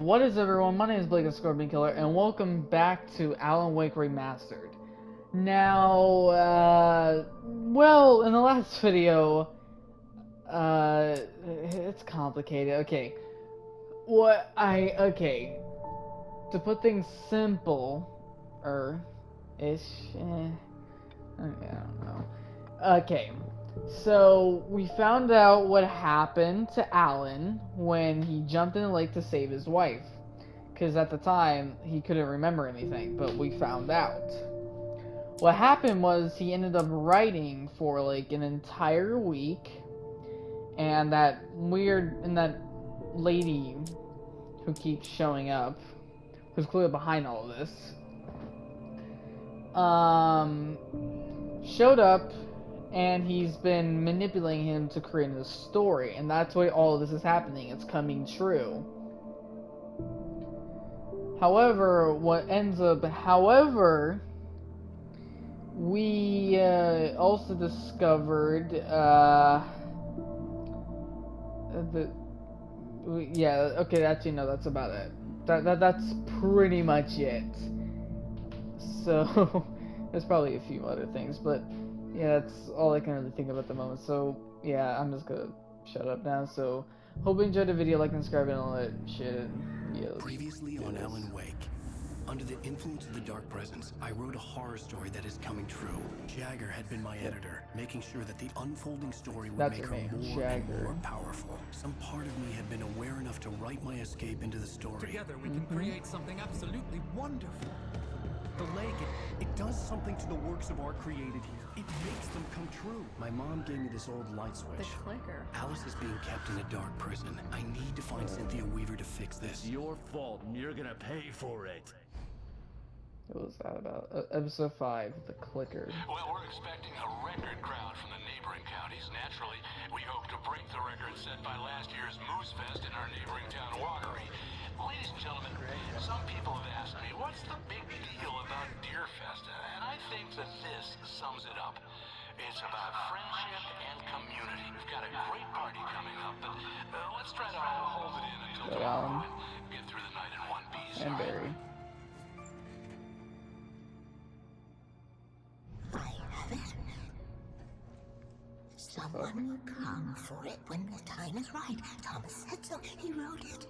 What is everyone? My name is Blake the Scorpion Killer, and welcome back to Alan Wake Remastered. Now, well, in the last video, it's complicated. Okay, to put things simple, ish, I don't know. Okay, so we found out what happened to Alan when he jumped in the lake to save his wife. Because at the time, he couldn't remember anything, but we found out. What happened was he ended up writing for like an entire week, and that lady who keeps showing up, who's clearly behind all of this, um, showed up, and he's been manipulating him to create a story, and that's why all of this is happening. It's coming true. However, we also discovered the yeah, okay, actually no, that's about it. That's pretty much it. So there's probably a few other things, but yeah, that's all I can really think of at the moment. So yeah, I'm just gonna shut up now. So hope you enjoyed the video, like and subscribe and all that shit. Yeah, Previously on Alan Wake. Under the influence of the dark presence, I wrote a horror story that is coming true. Jagger had been my editor, making sure that the unfolding story would make her more and more powerful. Some part of me had been aware enough to write my escape into the story. Together we can create something absolutely wonderful. The lake, it does something to the works of art created here. It makes them come true. My mom gave me this old light switch. The clicker. Alice is being kept in a dark prison. I need to find Cynthia Weaver to fix this. It's your fault, and you're gonna pay for it. What was that about? Episode 5, The Clicker. Well, we're expecting a record crowd from the neighboring counties. Naturally, we hope to break the record set by last year's Moose Fest in our neighboring town, Watery. Ladies and gentlemen, some people have asked me, what's the big deal about Deer Fest? And I think that this sums it up. It's about friendship and community. We've got a great party coming up, but let's try to hold it in until tomorrow and get through the night in one piece. And Barry. Someone will come for it when the time is right. Thomas said so. He wrote it.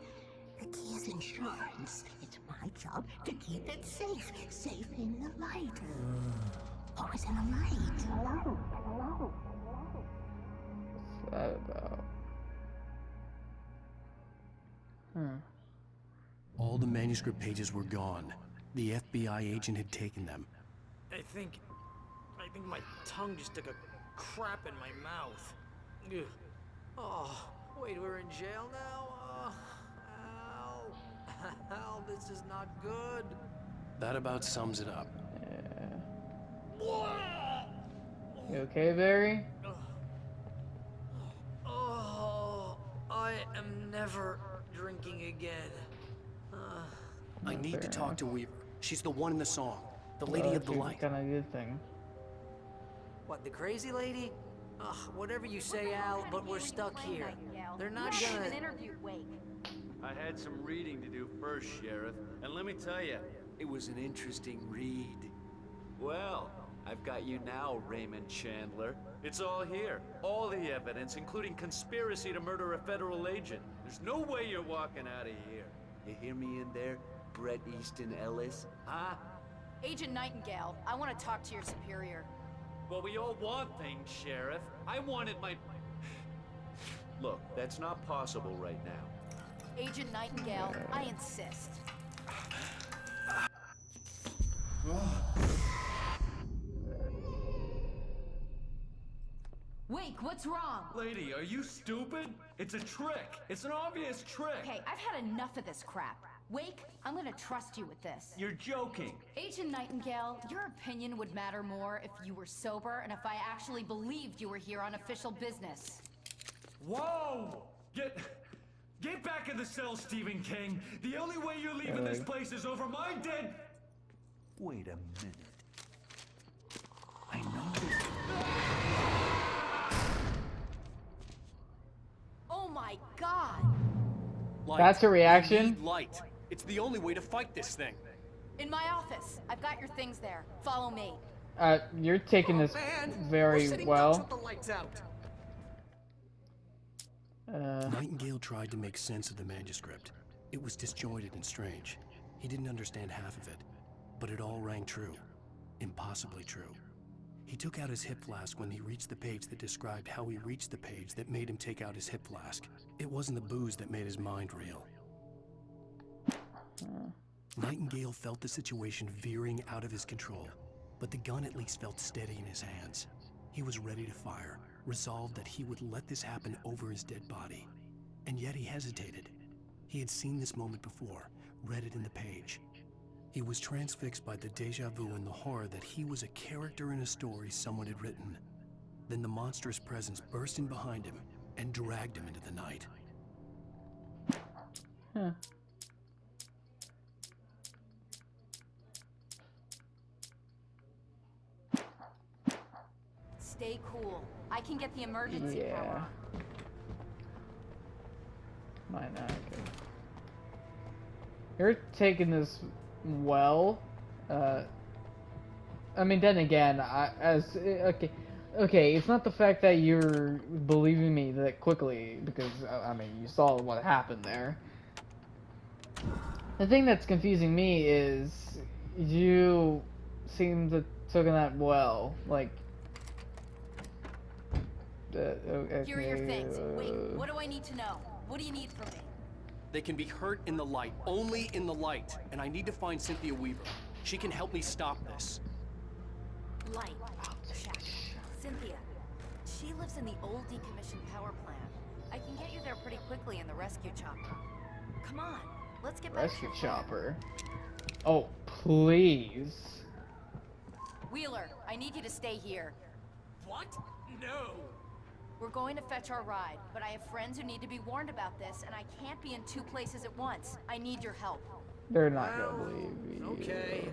The key is insurance. It's my job to keep it safe. Safe in the light. Always in the light. What's that about? All the manuscript pages were gone. The FBI agent had taken them. I think my tongue just took a crap in my mouth. Ugh. Oh, wait, we're in jail now? Ow, this is not good. That about sums it up. You okay, Barry? Oh, I am never drinking again. I need to talk to Weaver. She's the one in the song. The lady of the light. Kind of good thing. What, the crazy lady? Ugh, whatever you say, Al, but we're stuck here. They're not gonna... I had some reading to do first, Sheriff, and let me tell you, it was an interesting read. Well, I've got you now, Raymond Chandler. It's all here. All the evidence, including conspiracy to murder a federal agent. There's no way you're walking out of here. You hear me in there, Bret Easton Ellis? Huh? Agent Nightingale, I want to talk to your superior. Well, we all want things, Sheriff. I wanted my... Look, that's not possible right now. Agent Nightingale, I insist. Wake, what's wrong? Lady, are you stupid? It's a trick. It's an obvious trick. Okay, I've had enough of this crap. Wake, I'm gonna trust you with this. You're joking. Agent Nightingale, your opinion would matter more if you were sober and if I actually believed you were here on official business. Whoa! Get back in the cell, Stephen King. The only way you're leaving this place is over my dead... Wait a minute. I know this... Oh my God! Light. That's a We reaction? need light. It's the only way to fight this thing. In my office. I've got your things there. Follow me. You're taking this Man, we're very sitting well. ducks with the lights out. Nightingale tried to make sense of the manuscript. It was disjointed and strange. He didn't understand half of it, but it all rang true. Impossibly true. He took out his hip flask when he reached the page that described how he reached the page that made him take out his hip flask. It wasn't the booze that made his mind reel. Nightingale felt the situation veering out of his control, but the gun at least felt steady in his hands. He was ready to fire, resolved that he would let this happen over his dead body. And yet he hesitated. He had seen this moment before, read it in the page. He was transfixed by the déjà vu and the horror that he was a character in a story someone had written. Then the monstrous presence burst in behind him and dragged him into the night. Huh. Stay cool. I can get the emergency power. Might not. Okay. You're taking this well. I mean, then again, okay, it's not the fact that you're believing me that quickly, because I mean, you saw what happened there. The thing that's confusing me is you seem to took that well, like. Okay. Here are your things. Wait, what do I need to know? What do you need from me? They can be hurt in the light, only in the light. And I need to find Cynthia Weaver. She can help me stop this. Light. Check. Cynthia. She lives in the old decommissioned power plant. I can get you there pretty quickly in the rescue chopper. Come on, let's get back to Rescue your farm. chopper. Oh, please. Wheeler, I need you to stay here. What? No. We're going to fetch our ride, but I have friends who need to be warned about this, and I can't be in two places at once. I need your help. They're not gonna believe you. Okay.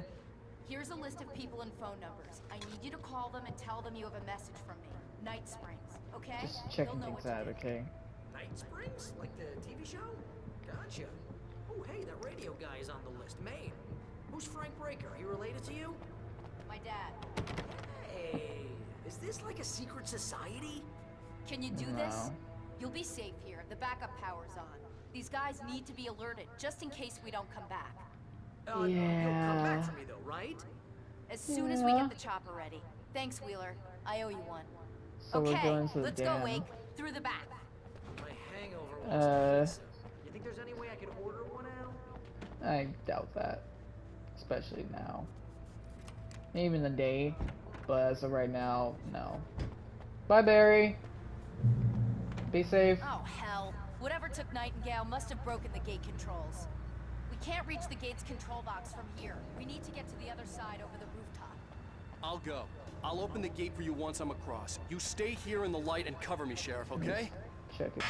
Here's a list of people and phone numbers. I need you to call them and tell them you have a message from me. Night Springs, okay? Just They'll checking know things what to out, do. okay? Night Springs? Like the TV show? Gotcha. Oh, hey, that radio guy is on the list. Maine. Who's Frank Breaker? He related to you? My dad. Hey, is this like a secret society? Can you do No. this? You'll be safe here. The backup power's on. These guys need to be alerted, just in case we don't come back. You'll come Yeah. back for me though, right? As soon as we Yeah. get the chopper ready. Thanks, Wheeler. I owe you one. So we're Okay, going to the let's dam. go, Wake. Through the back. My hangover wants a pizza. You think there's any way I could order one out? I doubt that. Especially now. Maybe in the day, but as of right now, no. Bye, Barry. Be safe. Oh, hell. Whatever took Nightingale must have broken the gate controls. We can't reach the gate's control box from here. We need to get to the other side over the rooftop. I'll go. I'll open the gate for you once I'm across. You stay here in the light and cover me, Sheriff, okay? Check it.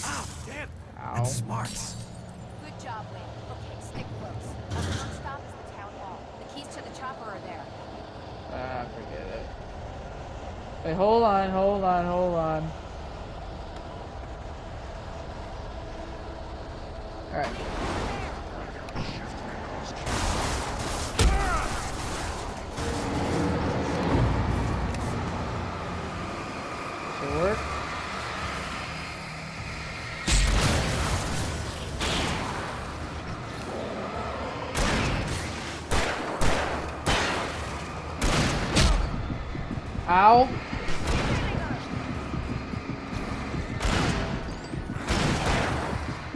Ow, damn! Ow. Smarts. Good job, Wake. Okay, stick close. Our first stop is the town hall. The keys to the chopper are there. Ah, forget it. Wait, hold on. Alright. Should work. Ow.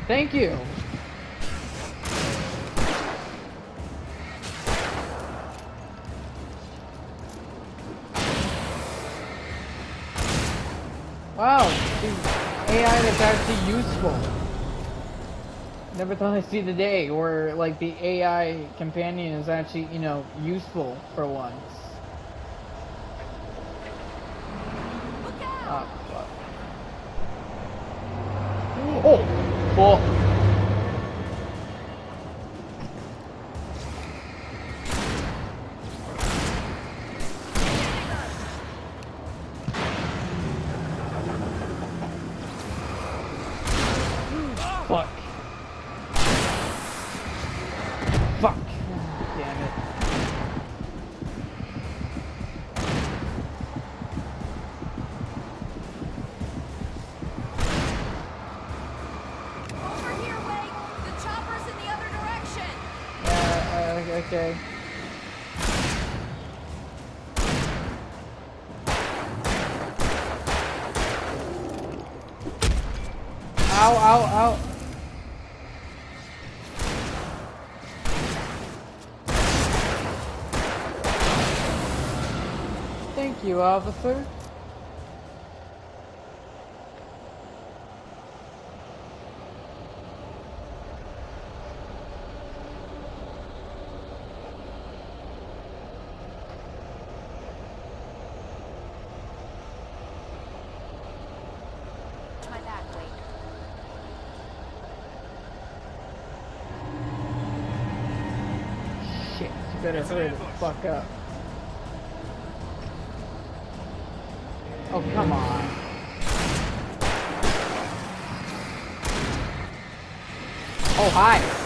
Thank you. Wow, the AI that's actually useful. Never thought I'd see the day where, like, the AI companion is actually, you know, useful for once. Look out! Ah, fuck. Oh! Oh! Fuck. Fuck. Damn it. Over here, Wake! The chopper's in the other direction! Okay. Ow, ow, ow. Thank you, officer. My back, Wake. Shit, you better hurry the fuck up. Oh, come on. Oh, hi.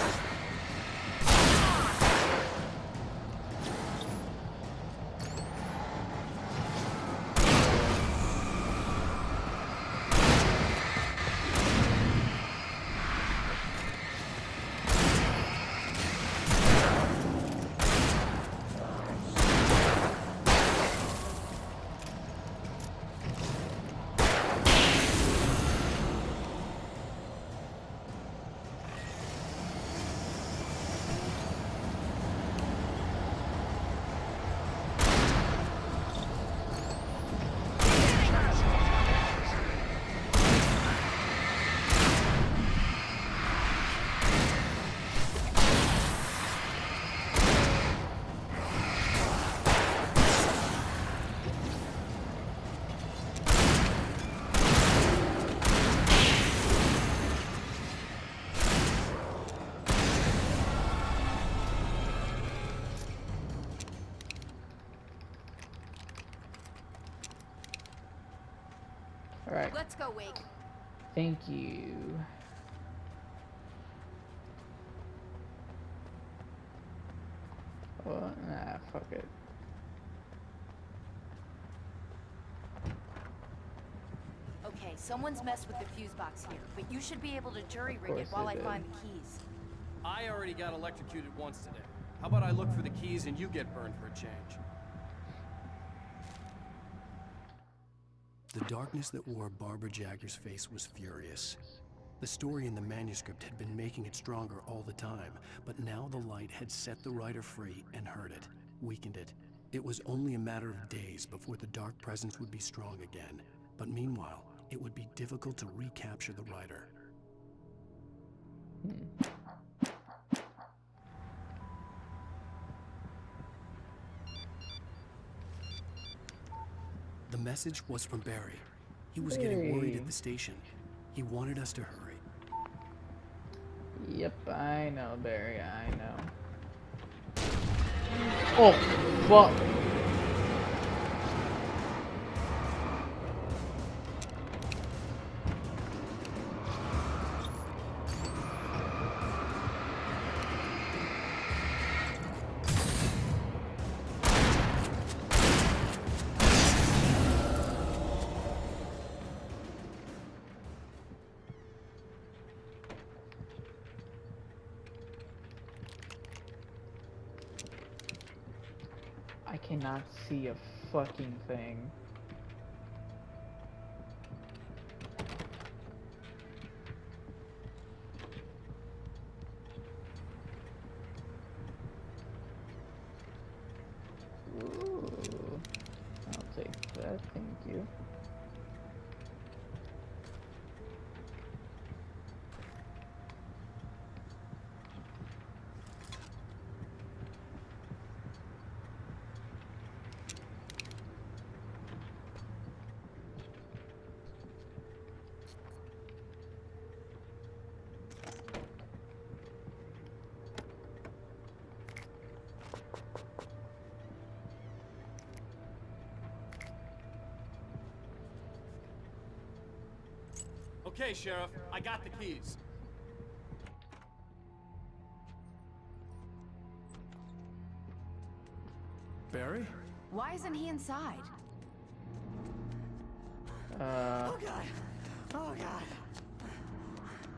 Alright, Let's go, Wake. thank you. Oh, nah, fuck it. Okay, someone's messed with the fuse box here, but you should be able to jury rig it course while they I did. find the keys. I already got electrocuted once today. How about I look for the keys and you get burned for a change? The darkness that wore Barbara Jagger's face was furious. The story in the manuscript had been making it stronger all the time, but now the light had set the writer free and hurt it, weakened it. It was only a matter of days before the dark presence would be strong again. But meanwhile, it would be difficult to recapture the writer. The message was from Barry. He was getting worried at the station. He wanted us to hurry. Yep, I know, Barry, I know. Oh, fuck. I cannot see a fucking thing. Ooh, I'll take that, thank you. Okay, Sheriff, I got the keys. Barry? Why isn't he inside? Oh god! Oh god!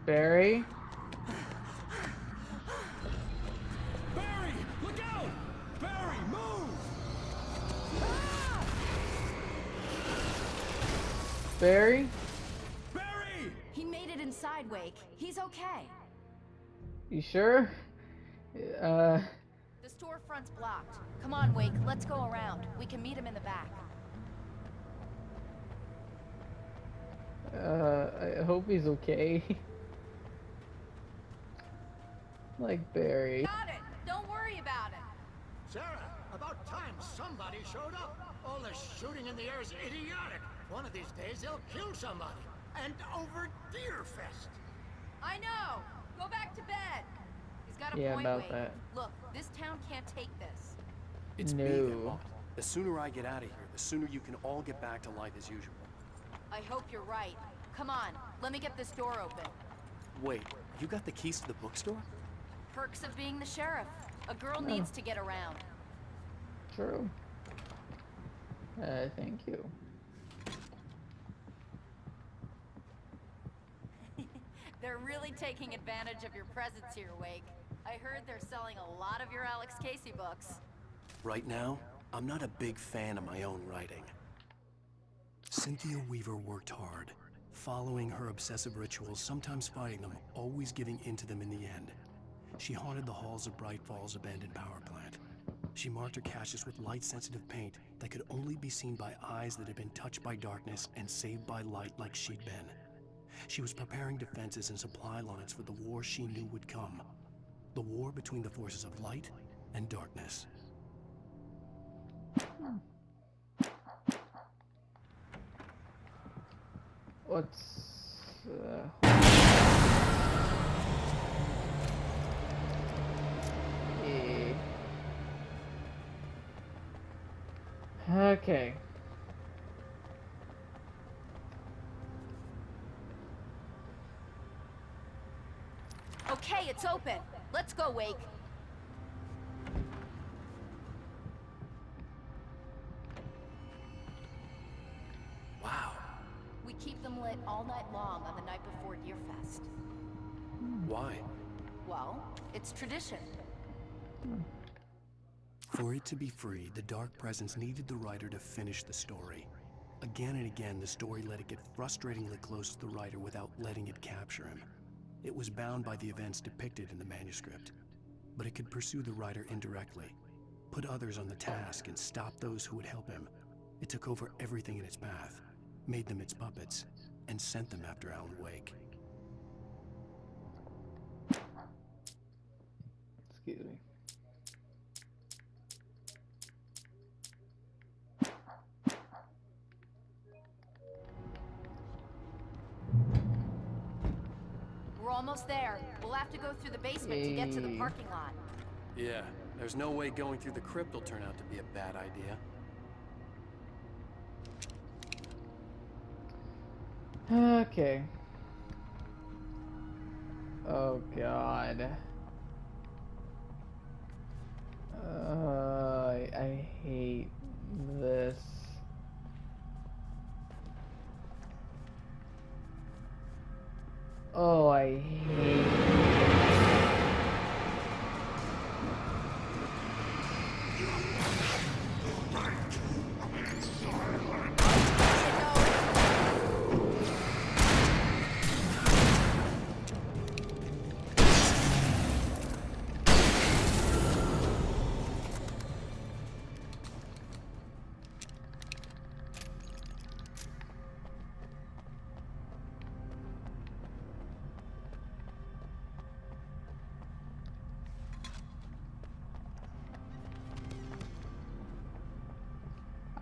Barry? Barry, look out! Barry, move! Barry? Barry! He made it inside, Wake. He's okay. You sure? The storefront's blocked. Come on, Wake, let's go around. We can meet him in the back. I hope he's okay. Like Barry. Got it! Don't worry about it! Sarah, about time somebody showed up. All this shooting in the air is idiotic. One of these days they'll kill somebody. And over Deerfest. I know! Go back to bed! He's got a Yeah, point, about Wake. that. Look, this town can't take this. It's No. me that won't. The sooner I get out of here, the sooner you can all get back to life as usual. I hope you're right. Come on, let me get this door open. Wait, you got the keys to the bookstore? Perks of being the sheriff. A girl needs to get around. True. Thank you. They're really taking advantage of your presence here, Wake. I heard they're selling a lot of your Alex Casey books. Right now, I'm not a big fan of my own writing. Cynthia Weaver worked hard, following her obsessive rituals, sometimes fighting them, always giving in to them in the end. She haunted the halls of Bright Falls' abandoned power plant. She marked her caches with light-sensitive paint that could only be seen by eyes that had been touched by darkness and saved by light like she'd been. She was preparing defenses and supply lines for the war she knew would come. The war between the forces of light and darkness. What's okay. Okay, it's open. Let's go, Wake. Wow. We keep them lit all night long on the night before Deerfest. Why? Well, it's tradition. For it to be free, the Dark Presence needed the writer to finish the story. Again and again, the story let it get frustratingly close to the writer without letting it capture him. It was bound by the events depicted in the manuscript, but it could pursue the writer indirectly, put others on the task, and stop those who would help him. It took over everything in its path, made them its puppets, and sent them after Alan Wake. Excuse me. We're almost there. We'll have to go through the basement to get to the parking lot. Yeah, there's no way going through the crypt will turn out to be a bad idea. Okay. Oh God. I hate this. Oh, I hate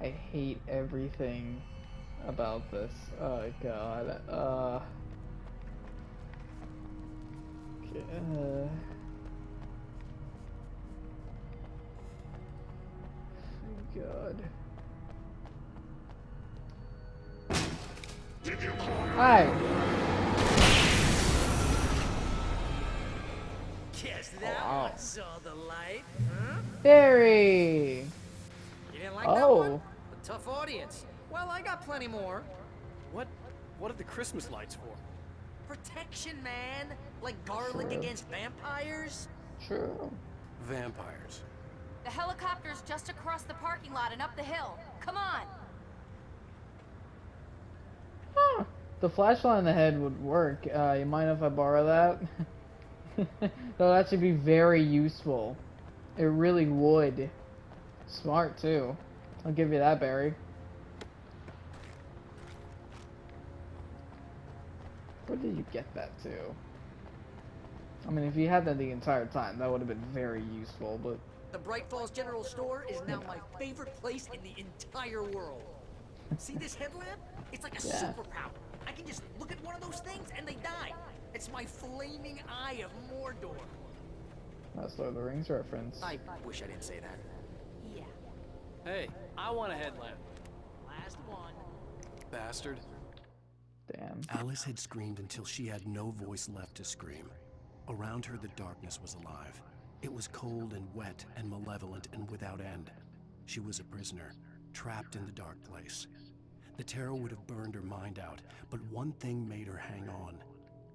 I hate everything about this. Oh God. God. Hi. Guess that one saw the light, huh? Barry. that one? Oh. A tough audience. Well, I got plenty more. What are the Christmas lights for? Protection, man. Like garlic True. against vampires. True. Vampires. The helicopter's just across the parking lot and up the hill. Come on. Huh. The flashlight on the head would work. You mind if I borrow that? That would actually be very useful. It really would. Smart too. I'll give you that, Barry. Where did you get that to? I mean, if you had that the entire time, that would have been very useful, but... The Bright Falls General Store is now my favorite place in the entire world. See this headlamp? It's like a superpower. I can just look at one of those things and they die. It's my flaming eye of Mordor. That's Lord of the Rings reference. I wish I didn't say that. Yeah. Hey, I want a headlamp. Last one. Bastard. Damn. Alice had screamed until she had no voice left to scream. Around her, the darkness was alive. It was cold and wet and malevolent and without end. She was a prisoner, trapped in the dark place. The terror would have burned her mind out, but one thing made her hang on.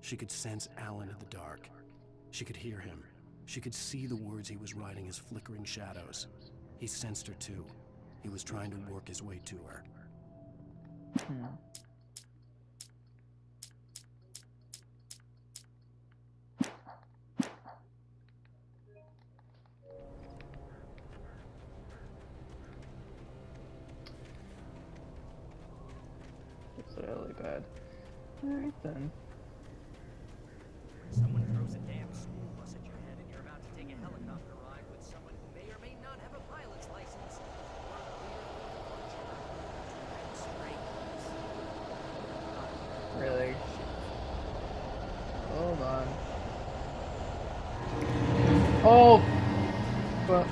She could sense Alan in the dark. She could hear him. She could see the words he was writing as flickering shadows. He sensed her too. He was trying to work his way to her. It's really bad. Alright then. Someone throws a damn school bus at your head and you're about to take a helicopter ride with someone who may or may not have a pilot's license. Really? Hold on. Oh! But...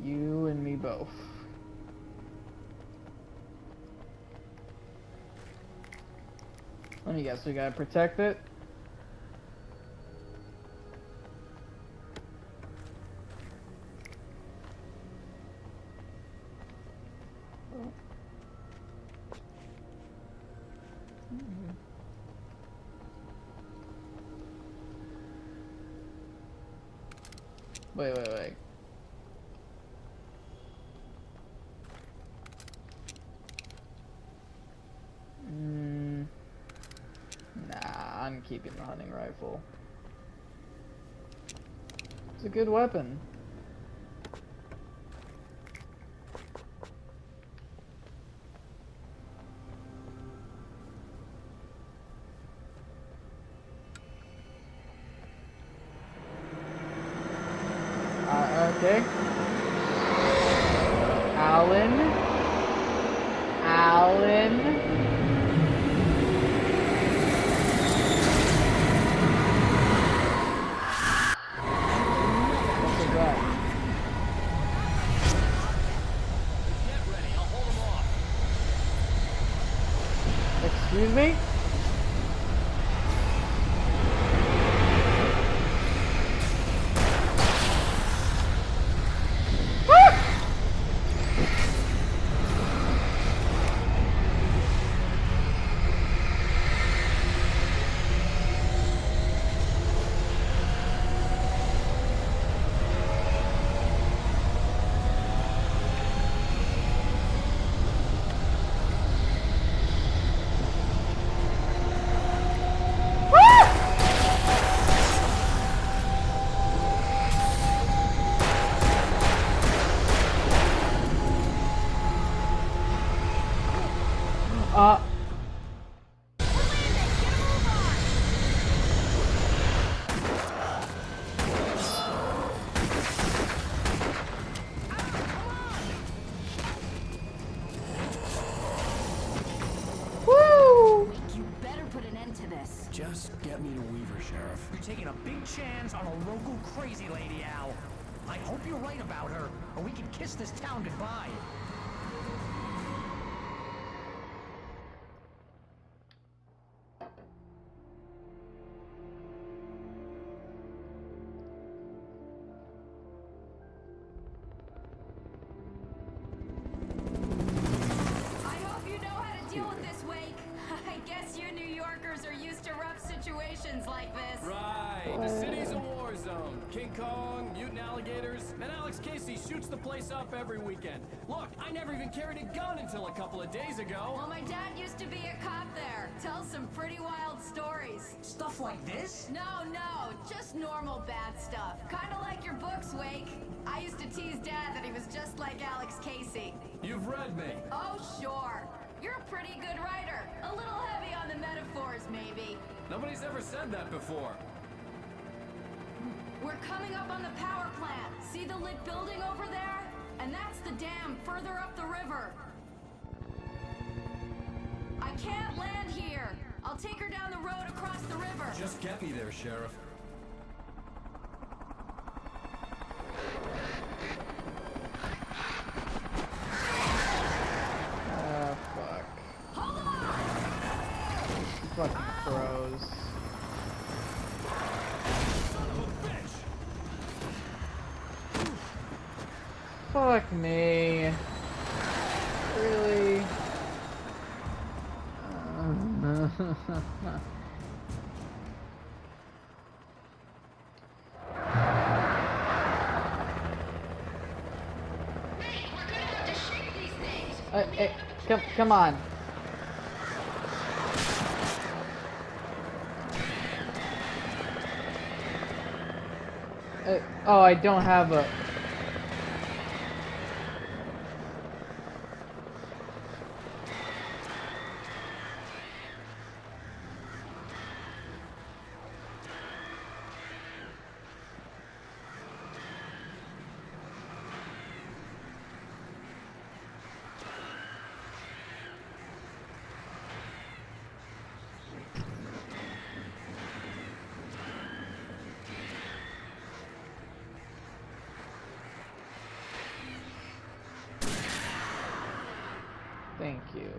You and me both. Let me guess, we gotta protect it? Wait. Nah, I'm keeping the hunting rifle. It's a good weapon. Okay. Alan. What's the guy? Get ready, I'll hold them off. Excuse me? You better put an end to this. Just get me to Weaver, Sheriff. You're taking a big chance on a local crazy lady, Al. I hope you're right about her, or we can kiss this town goodbye. city's a war zone. King Kong, mutant alligators, and Alex Casey shoots the place up every weekend. Look, I never even carried a gun until a couple of days ago. Well, my dad used to be a cop there. Tells some pretty wild stories. Stuff like this? No, just normal bad stuff. Kinda like your books, Wake. I used to tease Dad that he was just like Alex Casey. You've read me. Oh, sure. You're a pretty good writer. A little heavy on the metaphors, maybe. Nobody's ever said that before. We're coming up on the power plant. See the lit building over there? And that's the dam further up the river. I can't land here. I'll take her down the road across the river. Just get me there, Sheriff. Fuck. Hold on! Fucking pros. Son of a bitch! Fuck me. Really? Hey, come on. Oh, I don't have a... Thank you.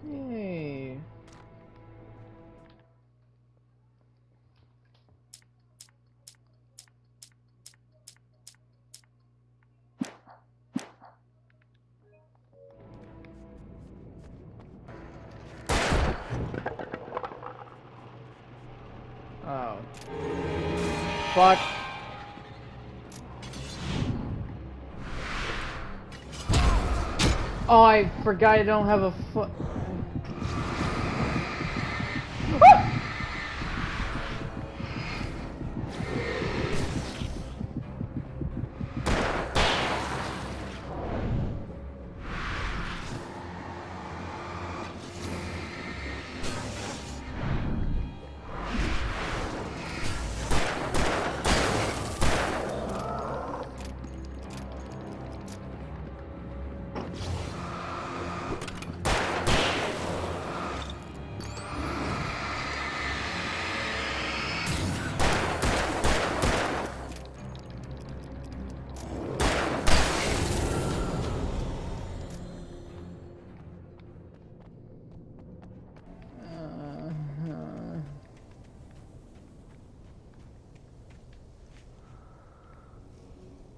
Yay. Oh. Fuck. Oh, I forgot I don't have a foot.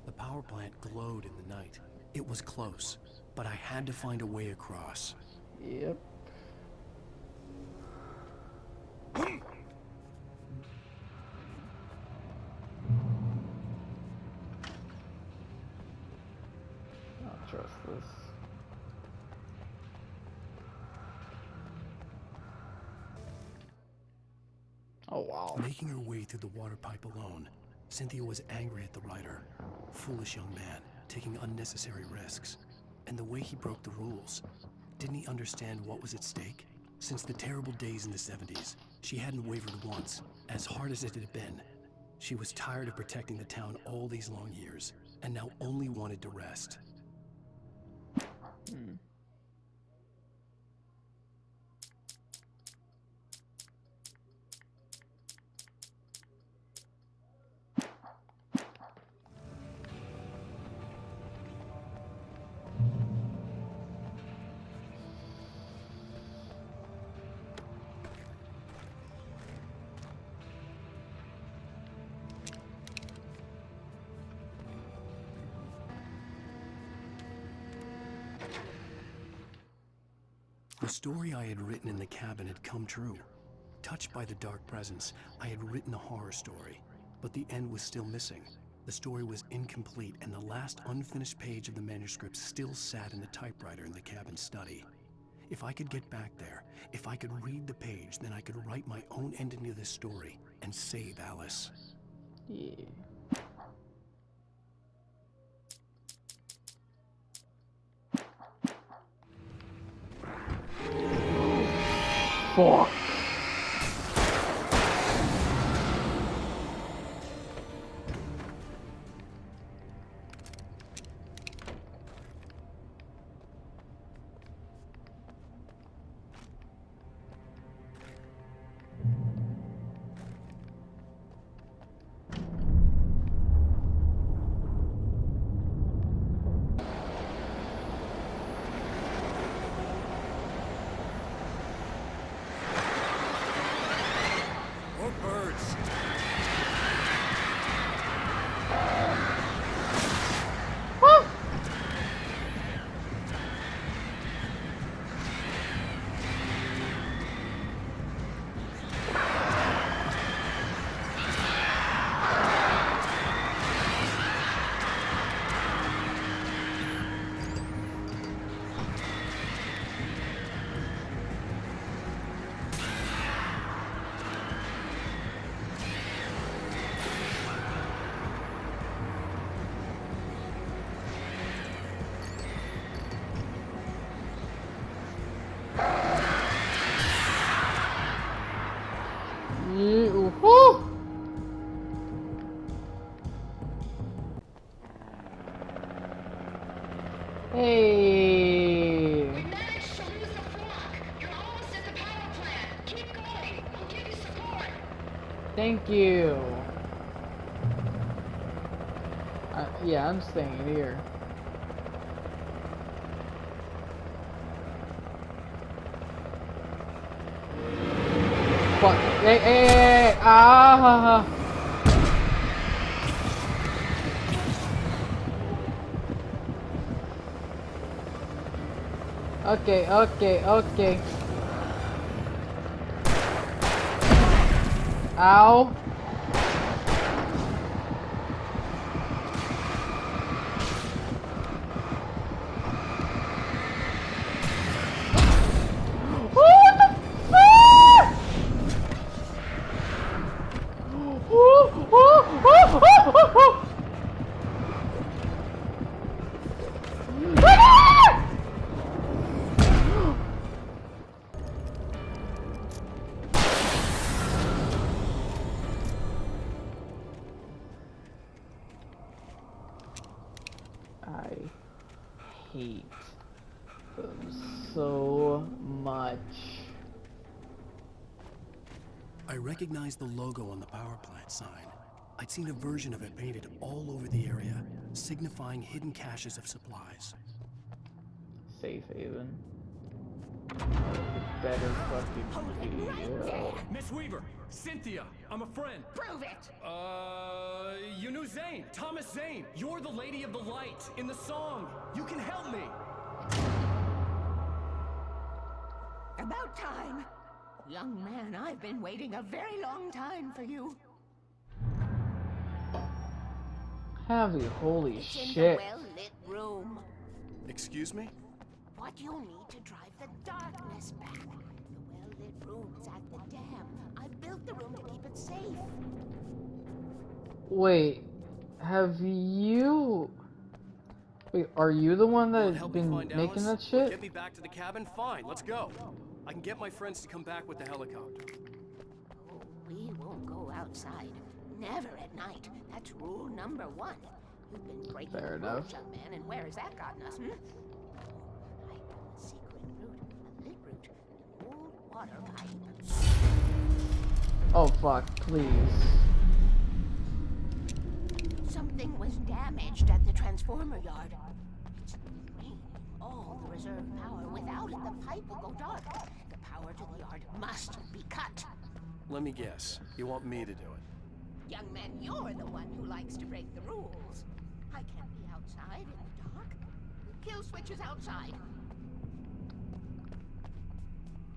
The power plant glowed in the night. It was close, but I had to find a way across. Yep. I'll trust this. Oh wow. Making her way through the water pipe alone, Cynthia was angry at the writer. Foolish young man, taking unnecessary risks. And the way he broke the rules. Didn't he understand what was at stake? Since the terrible days in the 70s, she hadn't wavered once, as hard as it had been. She was tired of protecting the town all these long years, and now only wanted to rest. The story I had written in the cabin had come true. Touched by the dark presence, I had written a horror story, but the end was still missing. The story was incomplete, and the last unfinished page of the manuscript still sat in the typewriter in the cabin study. If I could get back there, if I could read the page, then I could write my own ending to this story and save Alice. Yeah. Fuck. More birds. Woohoo! Hey! We managed to lose the flock. You're almost at the power plant. Keep going. We'll give you support. Thank you. Yeah, I'm staying here. Fuck. Hey! Ah! Okay. Ow. What the fuck? I hate them so much. I recognized the logo on the power plant sign. I'd seen a version of it painted all over the area, signifying hidden caches of supplies. Safe haven. Better fucking be. Miss Weaver, Cynthia, I'm a friend. Prove it! You knew Zane, Thomas Zane. You're the Lady of the Light in the song. You can help me. About time. Young man, I've been waiting a very long time for you. Heavy, holy It's in the shit. well-lit room. Excuse me? What you need to drive the darkness back. The well-lit room's at the dam. I built the room to keep it safe. Wait, have you... Wait, are you the one Will it that's help me been find making Alice? that Or shit? get me back to the cabin? Fine, let's go. I can get my friends to come back with the helicopter. Oh, we won't go outside. Never at night. That's rule number 1. You've been breaking Fair the enough. rules, young man, and where has that gotten us, I know a secret route, a lit route, an old water pipe. Oh fuck, please. Something was damaged at the transformer yard. It's draining all the reserve power. Without it, the pipe will go dark. The power to the yard must be cut. Let me guess. You want me to do it? Young man, you're the one who likes to break the rules. I can't be outside in the dark. The kill switch is outside.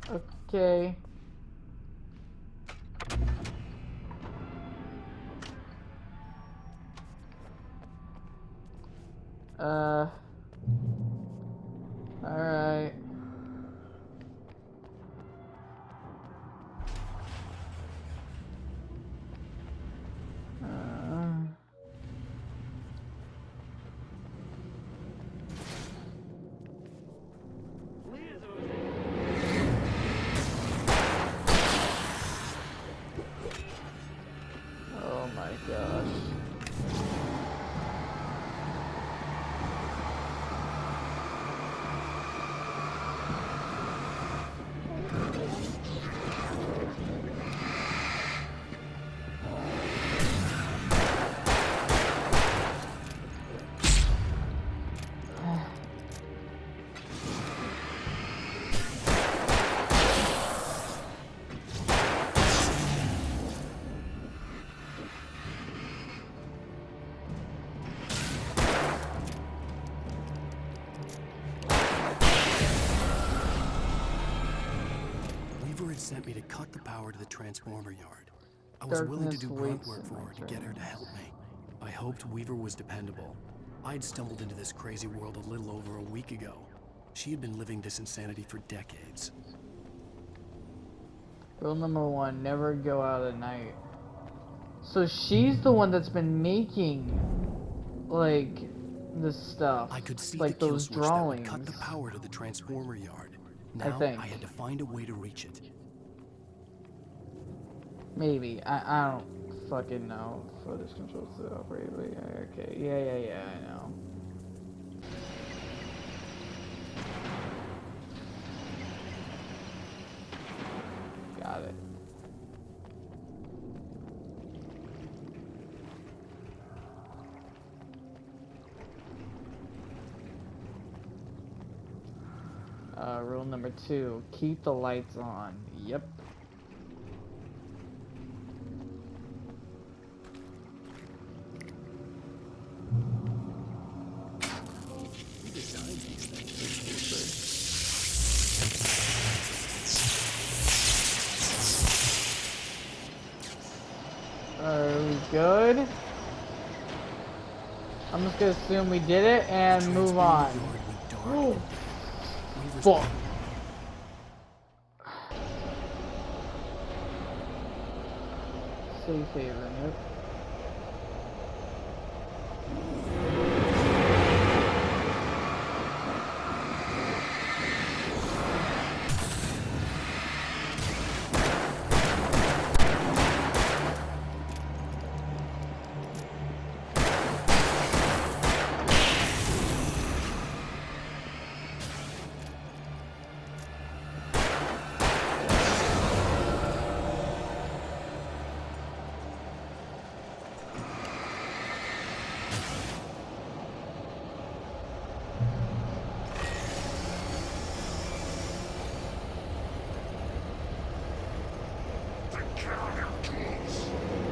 Okay. Alright. Oh my gosh. Weaver had sent me to cut the power to the transformer yard. I was willing to do grunt work for her to get her to help me. I hoped Weaver was dependable. I'd stumbled into this crazy world a little over a week ago. She had been living this insanity for decades. Rule number 1, never go out at night. So she's the one that's been making, like, this stuff. I could see like the kill those switch drawings. that would cut the power to the transformer yard. Now think. I had to find a way to reach it. Maybe. I don't fucking know. Footage controls to operate. Okay. Yeah, I know. Got it. Rule number 2, keep the lights on. Yep. Who designed these things? Are we good? I'm just gonna assume we did it and move on. Fuck. Safe haven, yep.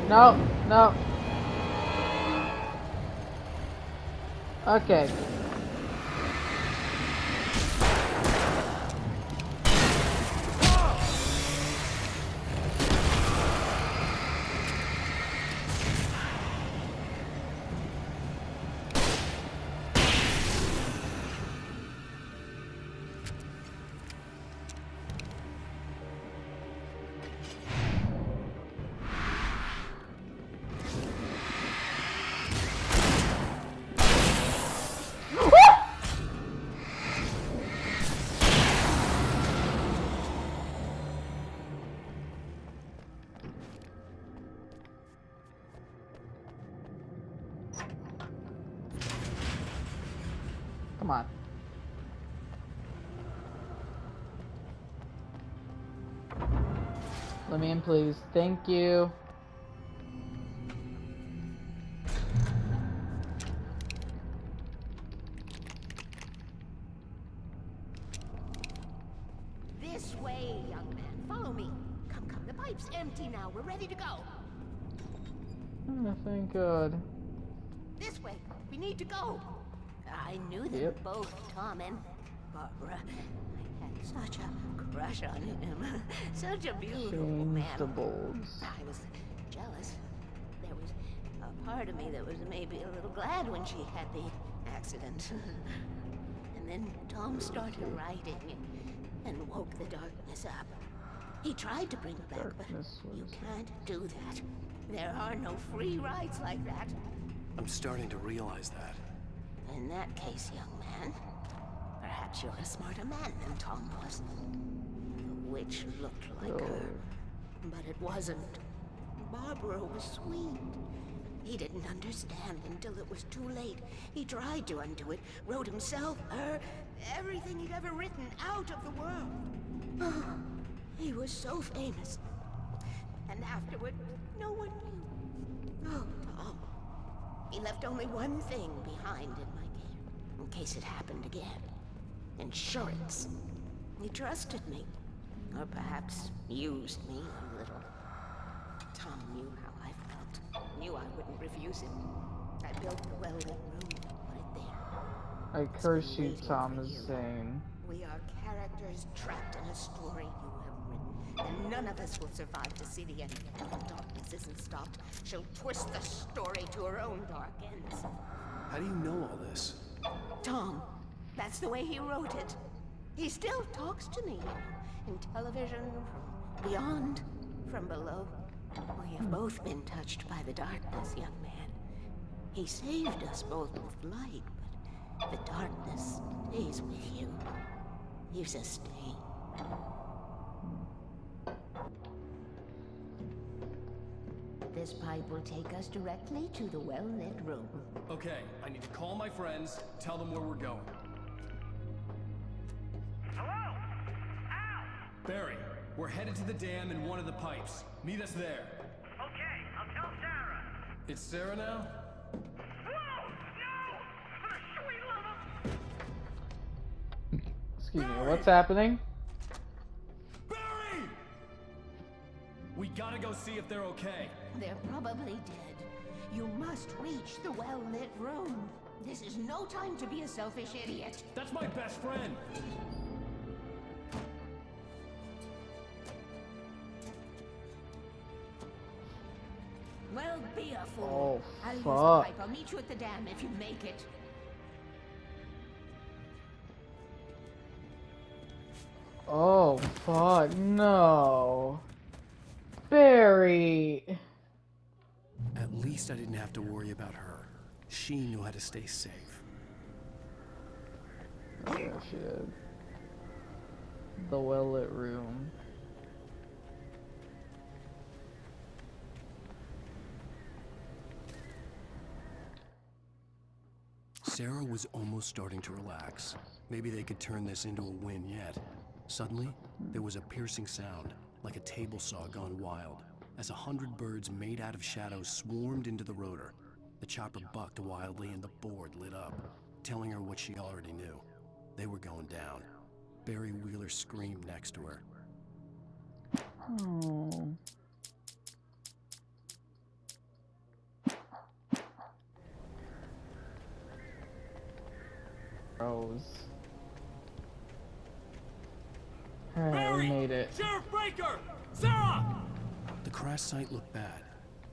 No, no. Okay. Come on. Let me in, please. Thank you. This way, young man. Follow me. Come, the pipe's empty now. We're ready to go. Oh, thank God. This way. We need to go. I knew them both, Tom and Barbara. I had such a crush on him. Such a beautiful Change man. the bulbs. I was jealous. There was a part of me that was maybe a little glad when she had the accident. And then Tom started writing and woke the darkness up. He tried to bring her back, but you can't do that. There are no free rides like that. I'm starting to realize that. In that case, young man, perhaps you're a smarter man than Tom was. The witch looked like her, but it wasn't. Barbara was sweet. He didn't understand until it was too late. He tried to undo it, wrote himself, her, everything he'd ever written out of the world. He was so famous. And afterward, no one knew. Oh, Tom. He left only one thing behind in my care, in case it happened again. Insurance. He trusted me. Or perhaps used me a little. Tom knew how I felt. Knew I wouldn't refuse him. I built the well-lit room and put it there. I curse you, Thomas Zane. We are characters trapped in a story you have written, and none of us will survive to see the end. If the darkness isn't stopped, she'll twist the story to her own dark ends. How do you know all this? Tom, that's the way he wrote it. He still talks to me, in television, from beyond, from below. We have both been touched by the darkness, young man. He saved us both with light, but the darkness stays with you. You sustain. This pipe will take us directly to the well-lit room. Okay, I need to call my friends, tell them where we're going. Hello? Al! Barry, we're headed to the dam in one of the pipes. Meet us there. Okay, I'll tell Sarah. It's Sarah now? Whoa! No! For the sweet love of... Excuse me, what's happening? Barry! We gotta go see if they're okay. They're probably dead. You must reach the well-lit room. This is no time to be a selfish idiot. That's my best friend. Well, be a fool. Oh, I'll use fuck. the pipe. I'll meet you at the dam if you make it. Oh, fuck, no. Barry! At least I didn't have to worry about her. She knew how to stay safe. Yeah, she did. The well-lit room. Sarah was almost starting to relax. Maybe they could turn this into a win yet. Suddenly, there was a piercing sound, like a table saw gone wild, as 100 birds made out of shadows swarmed into the rotor. The chopper bucked wildly and the board lit up, telling her what she already knew. They were going down. Barry Wheeler screamed next to her. Oh. Rose. Alright, we made it. Sheriff Breaker! Sarah! The crash site looked bad,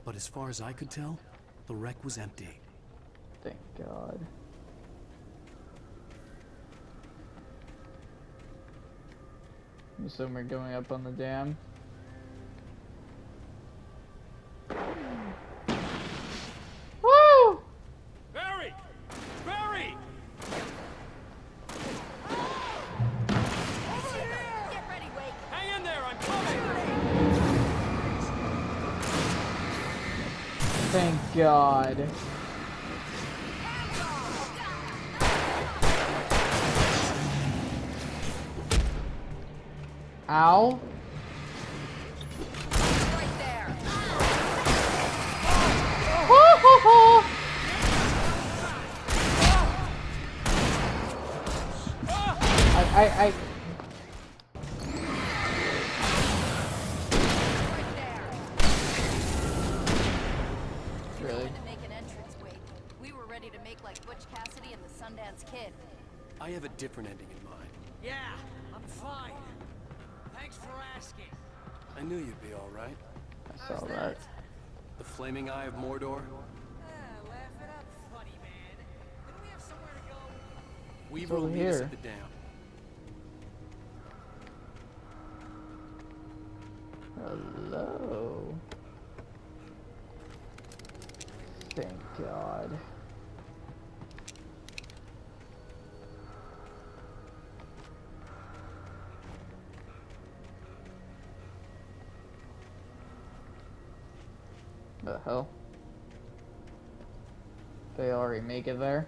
but as far as I could tell, the wreck was empty. Thank God. So we're going up on the dam. Woo! Barry! Barry! Get ready, Wake. Hang in there, I'm coming! Thank God. Ow. Right there. I Right there. really. To make an entrance, Wake. We were ready to make like Butch Cassidy and the Sundance Kid. I have a different ending in mind. Yeah, a I'm fine. Thanks for asking. I knew you'd be all right. I saw that. The flaming eye of Mordor? Laugh it up, funny man. Didn't we have somewhere to go? Weaver over will meet us here. at the dam. Hello. Thank God. The hell? They already make it there?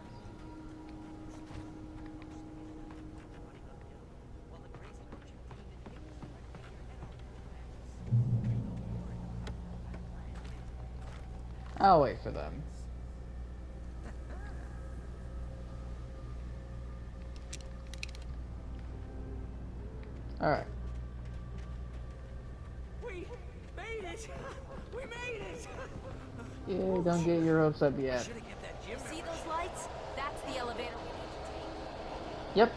I'll wait for them. Alright. We made it! We made it! Yeah, don't get your hopes up yet. Should've kept that gym See those lights? That's the elevator we need to take. Yep.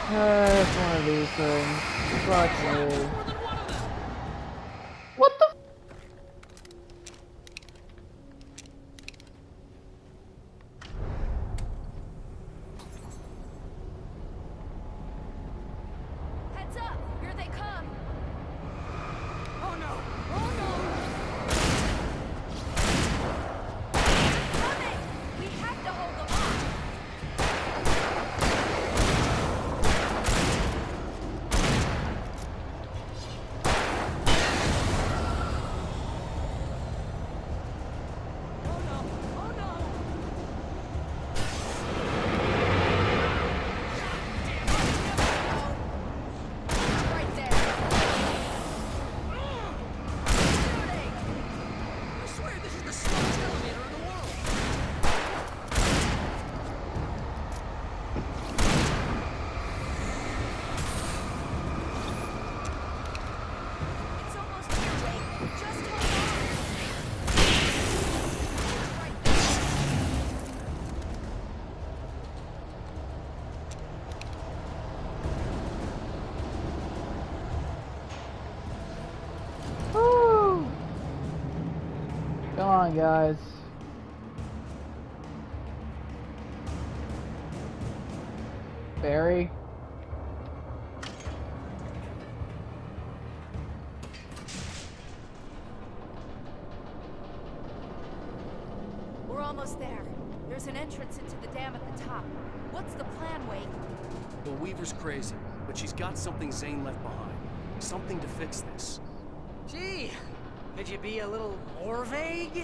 It's one of these things. Fuck me. What the? Heads up! Here they come! Oh no! Oh no! Coming! We have to hold them off! Oh no! Oh no! Right there! Shooting! I swear this is the slowest elevator in the world! It's almost here, Wade. Just hold on. Right Woo! Come on, guys. Barry. We're almost there. There's an entrance into the dam at the top. What's the plan, Wade? Well, Weaver's crazy, but she's got something Zane left behind. Something to fix this. Gee, could you be a little more vague?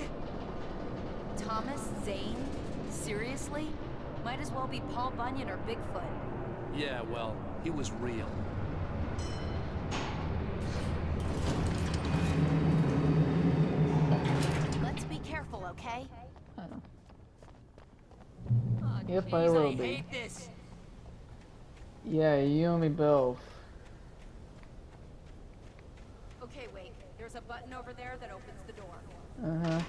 Thomas Zane? Seriously? Might as well be Paul Bunyan or Bigfoot. Yeah, well, he was real. Let's be careful, okay? Yep, Jeez, I will I be. hate this. Yeah, you and me both. Okay, Wade. There's a button over there that opens the door. Uh-huh.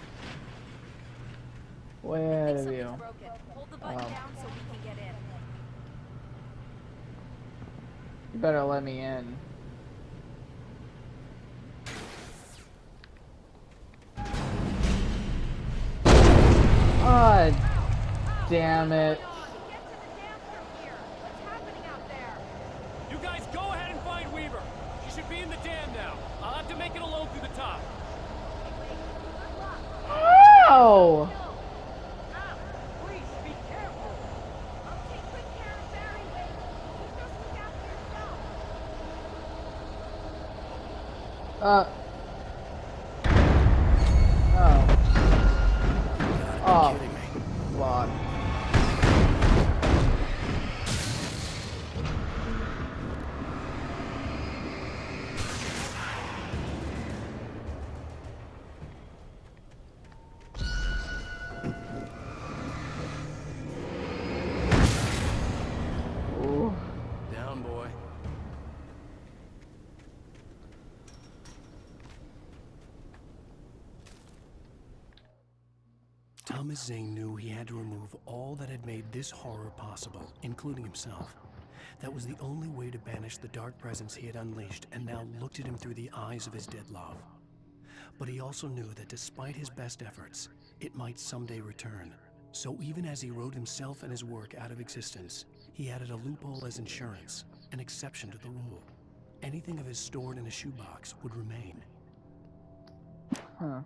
Way I ahead think of something's you. broken. Hold the button Oh. down so we can get in. You better let me in. God damn it. Get to the dam from here. What's happening out there? You guys go ahead and find Weaver. She should be in the dam now. I'll have to make it alone through the top. Ow! Please be careful. I'll take good care of Barry, Wade. You just look after yourself. Oh. You're kidding me. Fuck. Ooh. Down, boy. Thomas Zane knew he had to remove all that had made this horror possible, including himself. That was the only way to banish the dark presence he had unleashed and now looked at him through the eyes of his dead love. But he also knew that despite his best efforts, it might someday return. So even as he wrote himself and his work out of existence, he added a loophole as insurance, an exception to the rule. Anything of his stored in a shoebox would remain. Huh.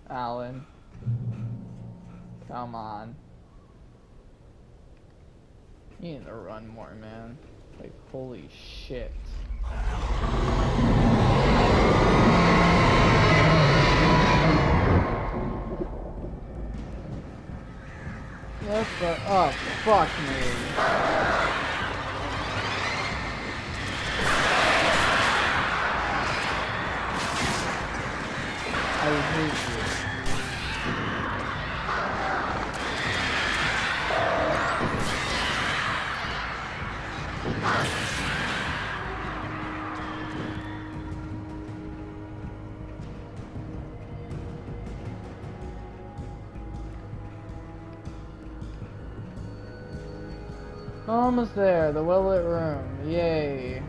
Alan. Come on. You need to run more, man. Like, holy shit. Yes, but oh, fuck me. I hate you. Almost there, the well-lit room. Yay.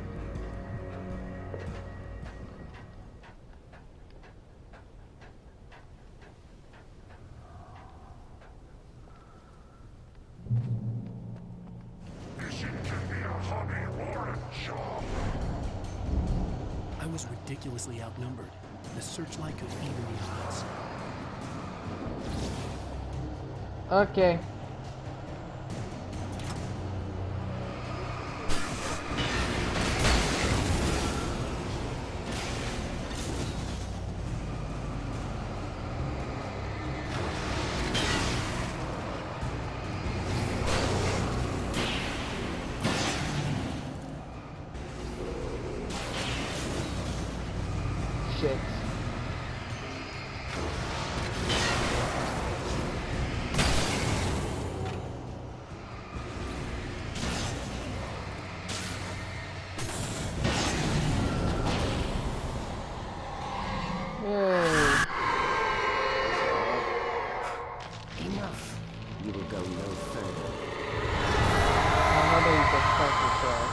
I was ridiculously outnumbered. The searchlight could even the odds. Okay. Shit. Yay. Enough. You will go no further. How do you just fuck yourself?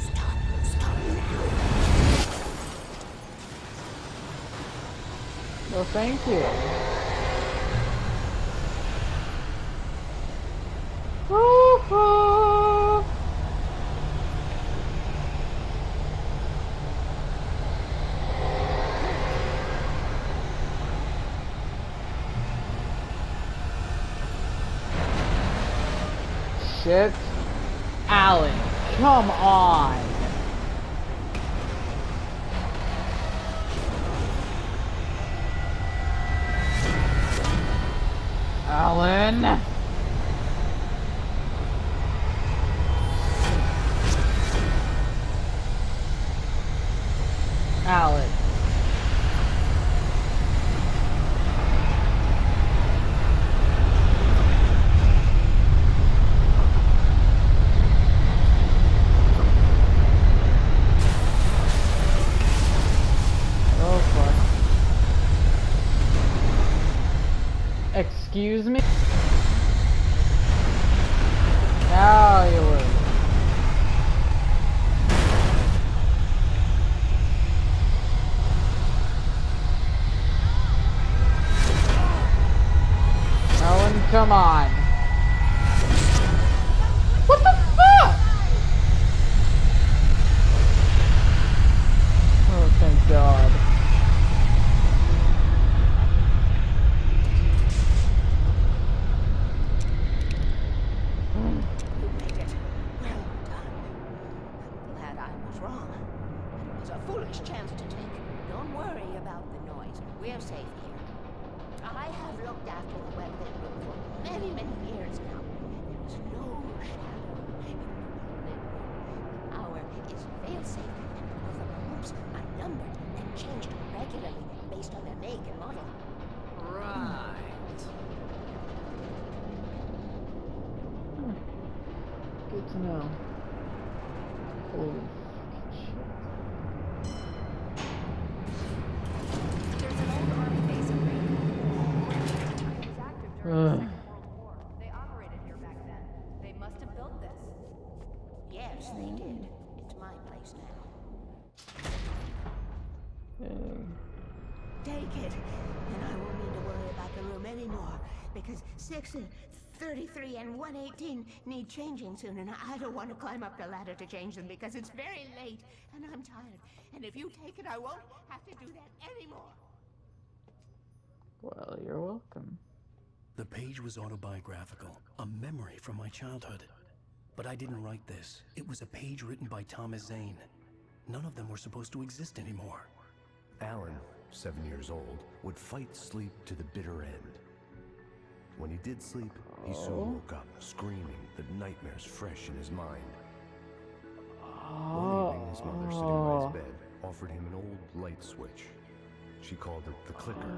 Stop now. Well, thank you. Woohoo! Shit. Alan, come on. Alan. Alan. Oh fuck. Excuse me? Now you would. Alan, come on. What the fuck? Oh, thank God. You made it. Well done. I'm glad I was wrong. It was a foolish chance to take. Don't worry about the noise. We're safe here. I have looked after the well-lit room for many, many years now. There is no shadow in the well-lit room. The power is fail-safe, and all the bulbs are numbered. based on their make and model. Right. Good to know. Holy shit. There's an old army base in Rainbow. It was active during the Second World War. They operated here back then. They must have built this. Yes, they did. It's my place now. Take it, and I won't need to worry about the room anymore, because 6 and 33 and 118 need changing soon, and I don't want to climb up the ladder to change them because it's very late, and I'm tired. And if you take it, I won't have to do that anymore. Well, you're welcome. The page was autobiographical, a memory from my childhood. But I didn't write this. It was a page written by Thomas Zane. None of them were supposed to exist anymore. Alan, 7 years old, would fight sleep to the bitter end. When he did sleep, he soon woke up, screaming, the nightmares fresh in his mind. One evening, his mother, sitting by his bed, offered him an old light switch. She called it the clicker,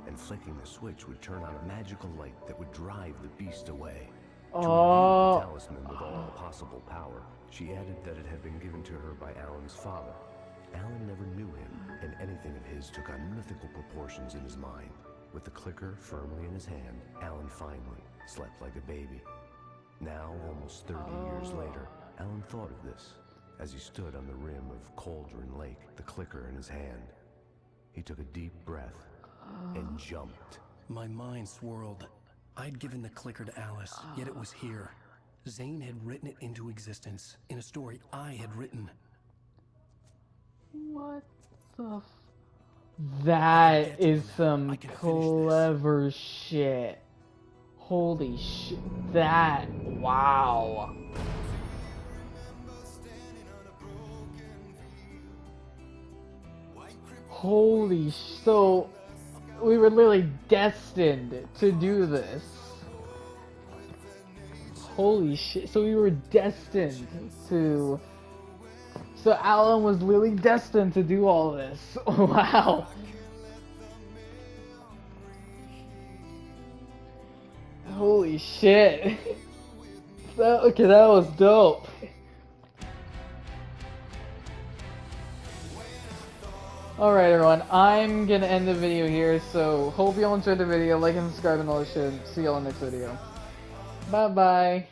and flicking the switch would turn on a magical light that would drive the beast away. To imbue the talisman with all possible power, she added that it had been given to her by Alan's father. Alan never knew him, and anything of his took on mythical proportions in his mind. With the clicker firmly in his hand, Alan finally slept like a baby. Now, almost 30 years later, Alan thought of this as he stood on the rim of Cauldron Lake, the clicker in his hand. He took a deep breath and jumped. My mind swirled. I'd given the clicker to Alice, yet it was here. Zane had written it into existence in a story I had written. What the That is some clever shit. Holy shit. That, wow. Holy so we were literally destined to do this. Holy shit. So we were destined to... So Alan was literally destined to do all this. Wow. Holy shit. Okay, that was dope. Alright everyone, I'm gonna end the video here, so hope you all enjoyed the video, like and subscribe and all that shit. See you all in the next video. Bye bye.